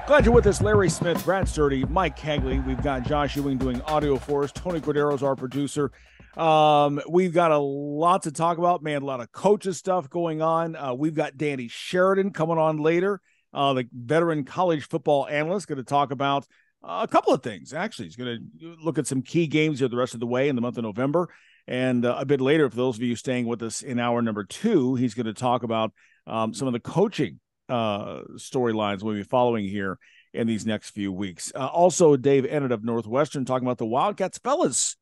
Glad you're with us. Larry Smith, Brad Sturdy, Mike Hagley. We've got Josh Ewing doing audio for us. Tony Cordero's our producer. We've got a lot to talk about, man. A lot of coaches stuff going on. We've got Danny Sheridan coming on later, the veteran college football analyst, going to talk about a couple of things. Actually, he's going to look at some key games here the rest of the way in the month of November. And a bit later, for those of you staying with us in hour number 2, he's going to talk about some of the coaching storylines we'll be following here in these next few weeks. Also, Dave Ennett of Northwestern talking about the Wildcats. Fellas,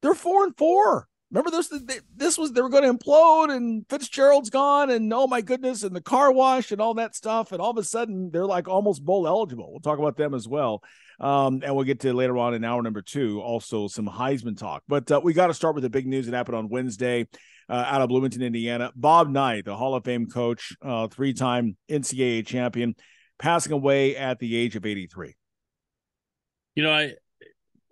they're 4-4. Remember this? They were going to implode, and Fitzgerald's gone, and oh my goodness, and the car wash and all that stuff, and all of a sudden they're like almost bowl eligible. We'll talk about them as well, and we'll get to later on in hour number 2 also some Heisman talk. But we got to start with the big news that happened on Wednesday out of Bloomington, Indiana. Bob Knight, the Hall of Fame coach, 3-time NCAA champion, passing away at the age of 83. You know,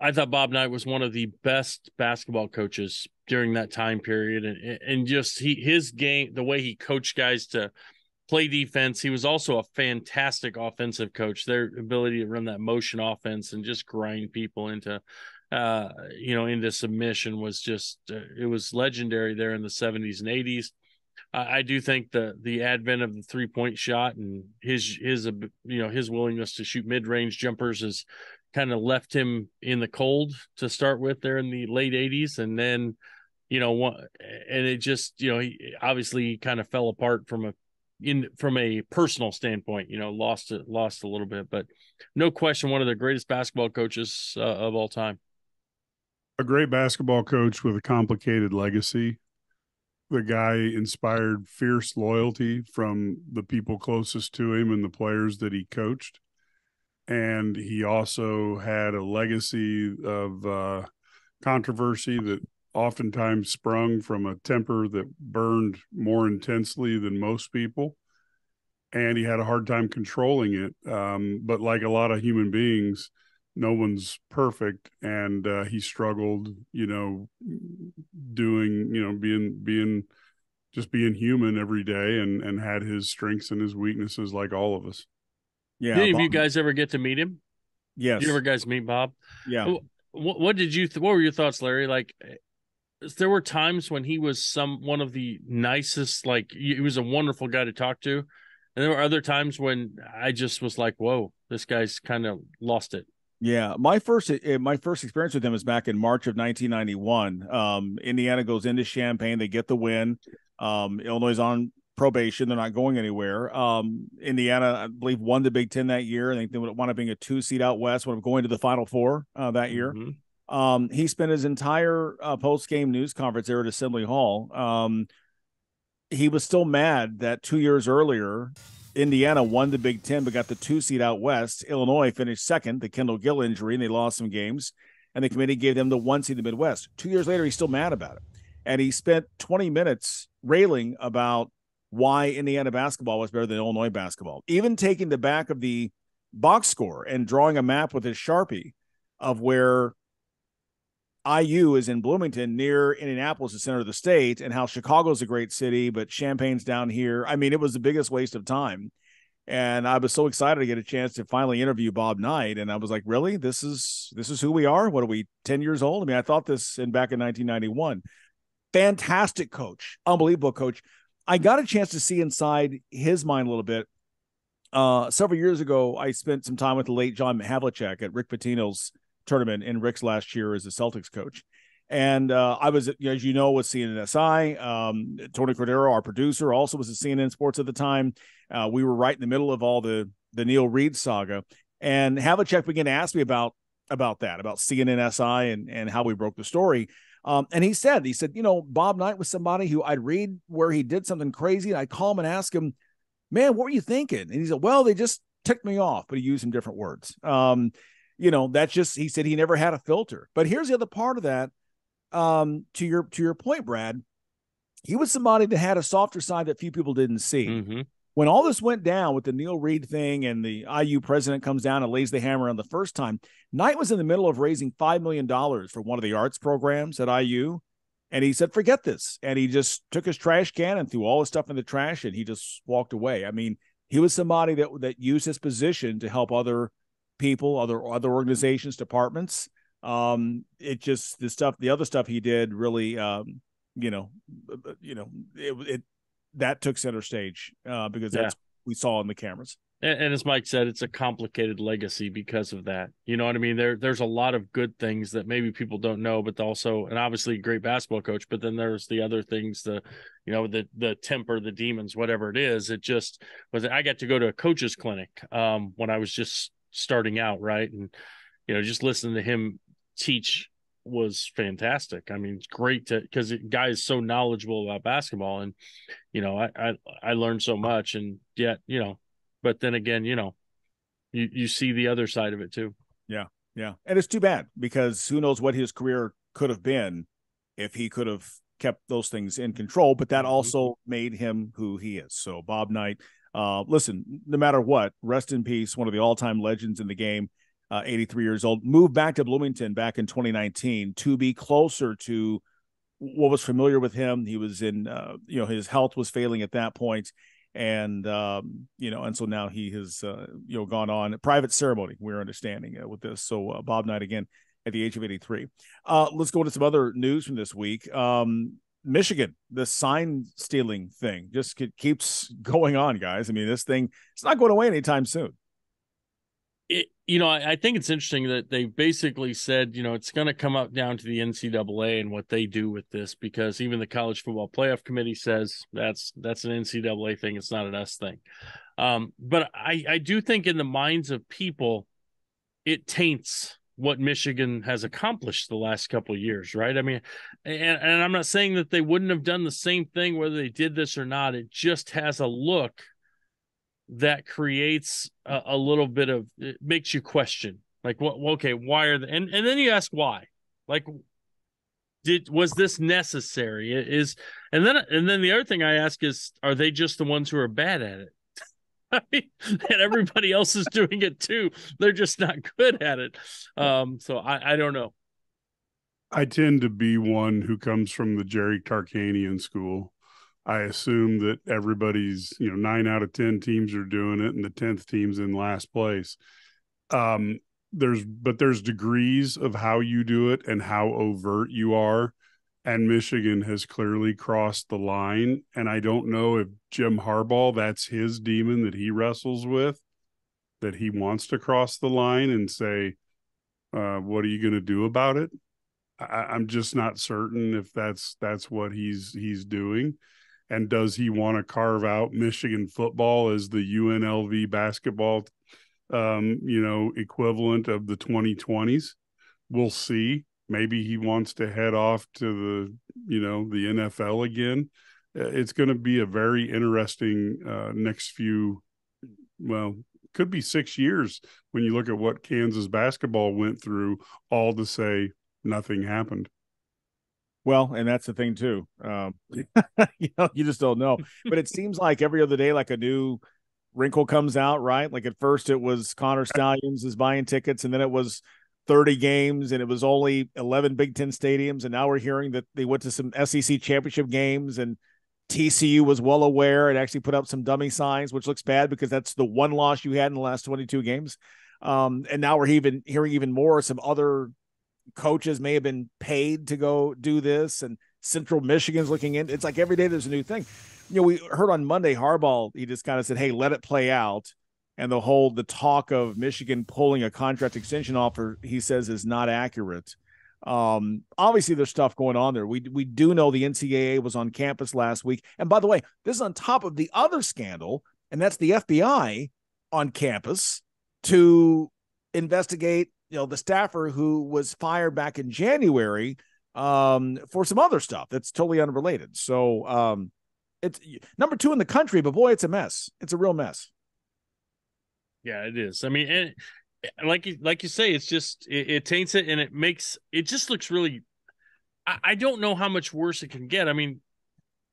I thought Bob Knight was one of the best basketball coaches during that time period, and just his game, the way he coached guys to play defense. He was also a fantastic offensive coach. Their ability to run that motion offense and just grind people into submission was just it was legendary there in the 70s and 80s. I do think the advent of the 3-point shot and his willingness to shoot mid-range jumpers has kind of left him in the cold to start with there in the late 80s, and then it just he obviously kind of fell apart from a personal standpoint, lost a little bit, but no question one of the greatest basketball coaches of all time. A great basketball coach with a complicated legacy. The guy inspired fierce loyalty from the people closest to him and the players that he coached. And he also had a legacy of controversy that oftentimes sprung from a temper that burned more intensely than most people. And he had a hard time controlling it. But like a lot of human beings, no one's perfect. And he struggled, being human every day, and had his strengths and his weaknesses like all of us. Yeah. Did any of you guys ever get to meet him? Yes. Did you ever guys meet Bob? Yeah. What were your thoughts, Larry? Like, there were times when he was one of the nicest, like he was a wonderful guy to talk to. And there were other times when I just was like, whoa, this guy's kind of lost it. Yeah. My first experience with him was back in March of 1991. Indiana goes into Champaign. They get the win. Illinois is on probation. They're not going anywhere. Indiana, I believe, won the Big Ten that year. I think they would wind up being a 2 seed out west, would have going to the Final Four that year. Mm-hmm. He spent his entire post-game news conference there at Assembly Hall. He was still mad that 2 years earlier, Indiana won the Big Ten but got the 2 seed out west. Illinois finished second, the Kendall Gill injury, and they lost some games. And the committee gave them the 1 seed in the Midwest. 2 years later, he's still mad about it. And he spent 20 minutes railing about why Indiana basketball was better than Illinois basketball, even taking the back of the box score and drawing a map with his Sharpie of where IU is in Bloomington near Indianapolis, the center of the state, and how Chicago's a great city, but Champaign's down here. I mean, it was the biggest waste of time. And I was so excited to get a chance to finally interview Bob Knight. And I was like, really, this is who we are? What are we, 10 years old? I mean, I thought this back in 1991. Fantastic coach, unbelievable coach. I got a chance to see inside his mind a little bit. Several years ago, I spent some time with the late John Havlicek at Rick Pitino's tournament in Rick's last year as a Celtics coach. And I was, as you know, with CNNSI. Tony Cordero, our producer, also was at CNN Sports at the time. We were right in the middle of all the Neil Reed saga. And Havlicek began to ask me about that, about CNNSI and how we broke the story. And he said, Bob Knight was somebody who I'd read where he did something crazy, and I'd call him and ask him, man, what were you thinking? And he said, well, they just ticked me off, but he used some different words. That's just, he said he never had a filter. But here's the other part of that. To your point, Brad, he was somebody that had a softer side that few people didn't see. Mm-hmm. When all this went down with the Neil Reed thing and the IU president comes down and lays the hammer on the first time, Knight was in the middle of raising $5 million for one of the arts programs at IU. And he said, forget this. And he just took his trash can and threw all his stuff in the trash, and he just walked away. I mean, He was somebody that used his position to help other people, other organizations, departments. The other stuff he did really, that took center stage because that's what we saw in the cameras. And as Mike said, it's a complicated legacy because of that. You know what I mean? There's a lot of good things that maybe people don't know, but also, and obviously a great basketball coach, but then there's the other things, the temper, the demons, whatever it is. It just was, I got to go to a coach's clinic when I was just starting out. Right. And, just listening to him teach was fantastic. I mean, it's great because the guy is so knowledgeable about basketball, and, I learned so much, and yet, but then again, you see the other side of it too. Yeah. Yeah. And it's too bad because who knows what his career could have been if he could have kept those things in control, but that also made him who he is. So Bob Knight, listen, no matter what, rest in peace, one of the all-time legends in the game, 83 years old, moved back to Bloomington back in 2019 to be closer to what was familiar with him. He was in, his health was failing at that point. And, and so now he has, gone on a private ceremony, we're understanding with this. So Bob Knight, again, at the age of 83. Let's go to some other news from this week. Michigan, the sign stealing thing just keeps going on, guys. I mean, this thing, it's not going away anytime soon. I think it's interesting that they basically said, it's going to come up down to the NCAA and what they do with this, because even the College Football Playoff Committee says that's an NCAA thing. It's not an us thing. But I do think in the minds of people, it taints what Michigan has accomplished the last couple of years, right? I mean, and I'm not saying that they wouldn't have done the same thing whether they did this or not. It just has a look that creates a little bit of, it makes you question, like, okay, why are they, and then you ask why, like, was this necessary? And then the other thing I ask is, are they just the ones who are bad at it? I mean, and everybody else is doing it too. They're just not good at it. So I don't know. I tend to be one who comes from the Jerry Tarkanian school. I assume that everybody's, 9 out of 10 teams are doing it, and the 10th team's in last place. There's degrees of how you do it and how overt you are. And Michigan has clearly crossed the line. And I don't know if Jim Harbaugh, that's his demon that he wrestles with, that he wants to cross the line and say, what are you going to do about it? I'm just not certain if that's what he's doing. And does he want to carve out Michigan football as the UNLV basketball, equivalent of the 2020s? We'll see. Maybe he wants to head off to the NFL again. It's going to be a very interesting next few, could be 6 years when you look at what Kansas basketball went through, all to say nothing happened. Well, and that's the thing too. You just don't know. But it seems like every other day, like a new wrinkle comes out, right? Like at first it was Connor Stallions is buying tickets, and then it was 30 games, and it was only 11 Big Ten stadiums. And now we're hearing that they went to some SEC championship games, and TCU was well aware and actually put up some dummy signs, which looks bad because that's the one loss you had in the last 22 games. And now we're even hearing even more. Some other coaches may have been paid to go do this, and Central Michigan's looking in. It's like every day there's a new thing. We heard on Monday, Harbaugh, he just kind of said, hey, let it play out. And the talk of Michigan pulling a contract extension offer, he says, is not accurate. Obviously there's stuff going on there. We do know the NCAA was on campus last week. And by the way, this is on top of the other scandal, and that's the FBI on campus to investigate the staffer who was fired back in January for some other stuff that's totally unrelated. So it's number 2 in the country, but boy, it's a mess. It's a real mess. Yeah, it is. I mean, and like you say, it's just, it taints it, and it just looks really, I don't know how much worse it can get. I mean,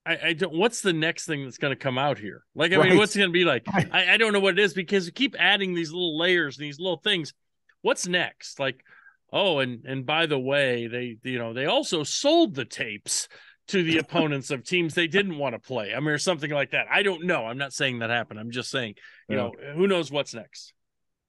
I don't, what's the next thing that's going to come out here? Like, I mean, what's it going to be like? I don't know what it is, because you keep adding these little layers, these little things. What's next? Like, oh, and by the way, they also sold the tapes to the opponents of teams they didn't want to play. I mean, or something like that. I don't know. I'm not saying that happened. I'm just saying, you know, who knows what's next.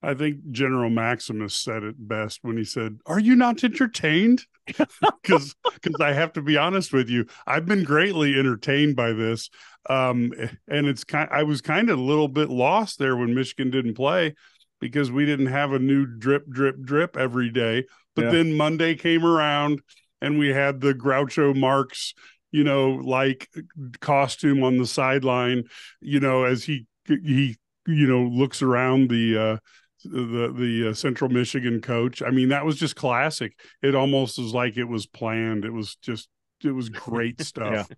I think General Maximus said it best when he said, "Are you not entertained?" Because I have to be honest with you, I've been greatly entertained by this. And I was kind of a little bit lost there when Michigan didn't play because we didn't have a new drip every day. But then Monday came around and we had the Groucho Marx, you know, like costume on the sideline, you know, as he you know, looks around the Central Michigan coach. I mean, that was just classic. It almost was like it was planned. It was great stuff.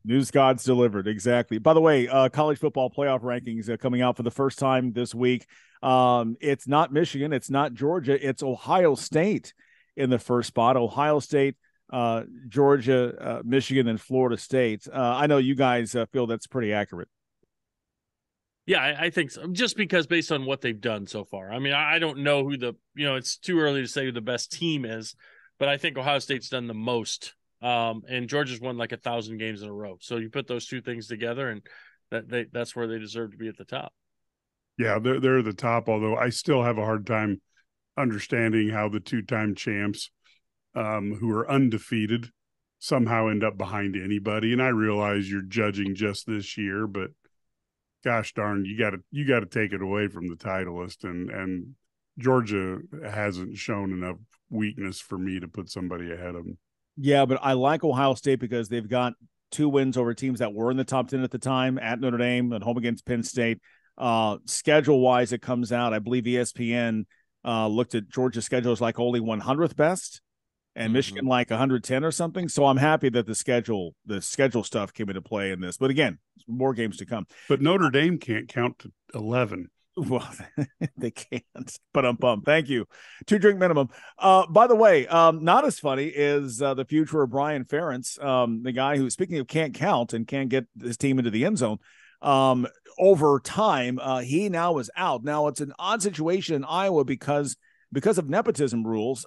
News gods delivered. Exactly. By the way, college football playoff rankings coming out for the first time this week. It's not Michigan. It's not Georgia. It's Ohio State in the first spot. Ohio State, Georgia, Michigan, and Florida State. I know you guys feel that's pretty accurate. Yeah, I think so. Just because based on what they've done so far. I mean, I don't know who it's too early to say who the best team is, but I think Ohio State's done the most. And Georgia's won like 1,000 games in a row. So you put those two things together and that's where they deserve to be at the top. Yeah, they're the top, although I still have a hard time understanding how the two-time champs who are undefeated somehow end up behind anybody. And I realize you're judging just this year, but gosh darn, you got to take it away from the titleist, and Georgia hasn't shown enough weakness for me to put somebody ahead of them. Yeah, but I like Ohio State because they've got 2 wins over teams that were in the top 10 at the time, at Notre Dame, at home against Penn State. Schedule-wise, it comes out, I believe ESPN looked at Georgia's schedule as like only 100th best, and Michigan like 110 or something. So I'm happy that the schedule stuff came into play in this. But again, more games to come. But Notre Dame can't count to 11. Well, they can't. But I'm bummed. Thank you. 2-drink minimum. By the way, not as funny is the future of Brian Ferentz, the guy who, speaking of can't count and can't get his team into the end zone. Over time, he now is out. Now it's an odd situation in Iowa because of nepotism rules.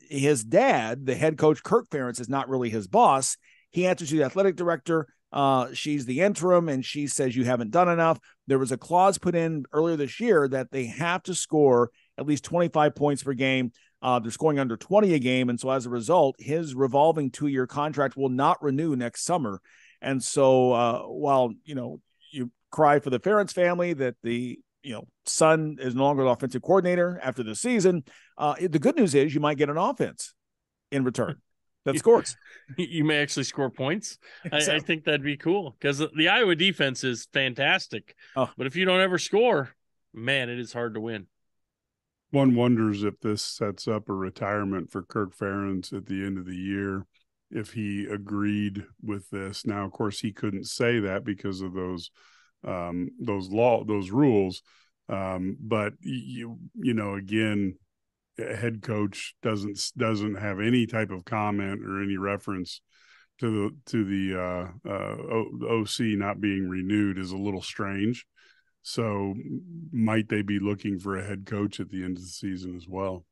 His dad, the head coach, Kirk Ferentz, is not really his boss. He answers to the athletic director. She's the interim, and she says you haven't done enough. There was a clause put in earlier this year that they have to score at least 25 points per game. They're scoring under 20 a game, and so as a result, his revolving 2-year contract will not renew next summer. And so while, you know, you cry for the Ferentz family that the son is no longer the offensive coordinator after the season, the good news is you might get an offense in return that scores. You may actually score points. I think that'd be cool because the Iowa defense is fantastic. But if you don't ever score, man, it is hard to win. One wonders if this sets up a retirement for Kirk Ferentz at the end of the year, if he agreed with this. Now, of course, he couldn't say that because of those rules. But you know, again, a head coach doesn't have any type of comment or any reference to the OC not being renewed is a little strange. So might they be looking for a head coach at the end of the season as well?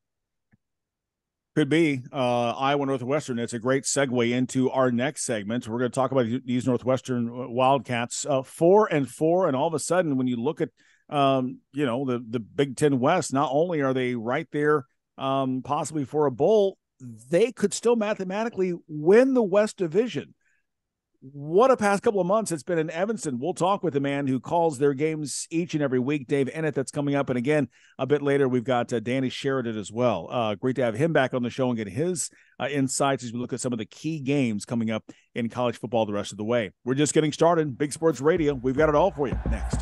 Could be. Iowa Northwestern. It's a great segue into our next segment. We're going to talk about these Northwestern Wildcats, 4-4, and all of a sudden, when you look at the Big Ten West, not only are they right there, possibly for a bowl, they could still mathematically win the West Division. What a past couple of months it's been in Evanston. We'll talk with the man who calls their games each and every week, Dave Ennett, that's coming up. And again, a bit later, we've got Danny Sheridan as well. Great to have him back on the show and get his insights as we look at some of the key games coming up in college football the rest of the way. We're just getting started. Big Sports Radio. We've got it all for you next.